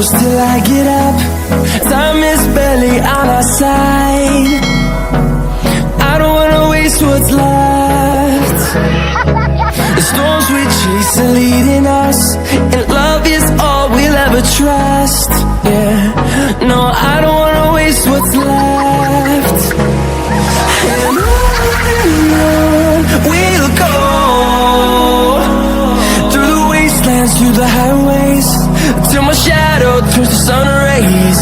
close till I get up. Time is barely on our side. I don't wanna waste what's left. The storms we chase are leading us, and love is all we'll ever trust. Yeah, no, I don't wanna waste what's left. And on we'll go, through the wastelands, through the highways, till my shadow turns to sun rays.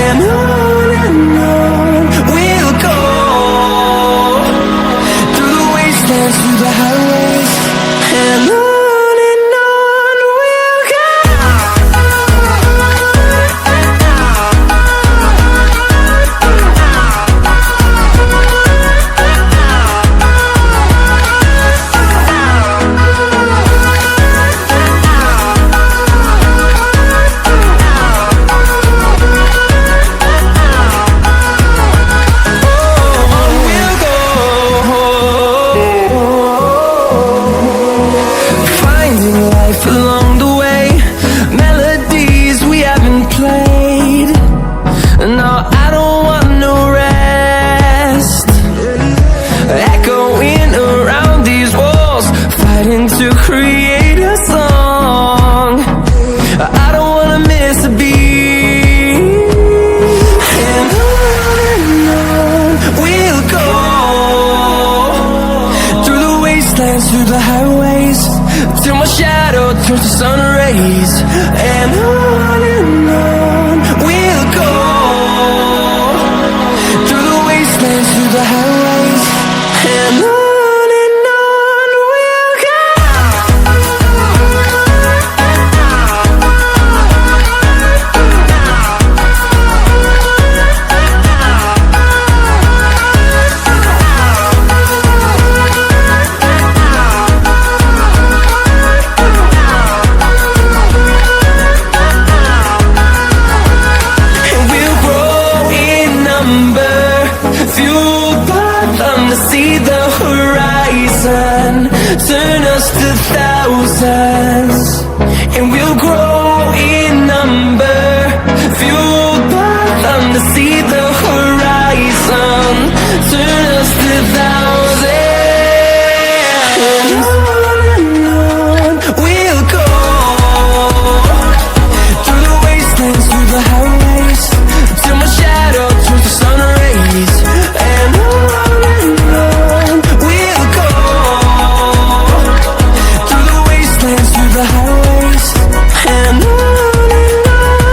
And on we'll go, through the wastelands, through the highways, and on we'll go. Along the way, melodies we haven't played. No, I don't want no rest. Echoing around these walls, fighting to create a song. I don't wanna miss a beat. And on we'll go, through the wastelands, through the highways, till my shadow turns to sun rays. And on we'll go, through the wastelands, through the highways, and on we'll go. See the horizon, turn us to thousands, and we'll grow in number. Fueled by them to see the horizon, turn us to thousands. And on we'll go, through the wastelands, through the highways, till my shadow turns to sun rays. And on the highways, and on we'll go.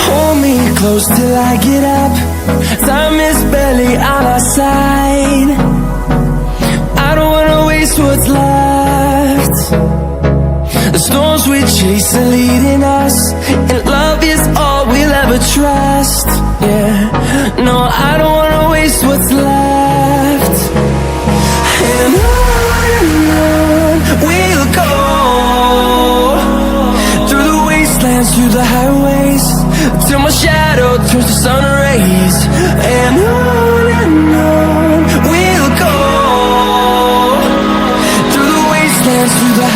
Hold me close till I get up. Time is barely on our side. I don't wanna waste what's left. The storms we chase are leading us, and love is all we'll ever trust. Yeah, no, I don't wanna waste what's left. And on we'll go, through the wastelands, through the highways, till my shadow turns to sun rays. And on we'll go, through the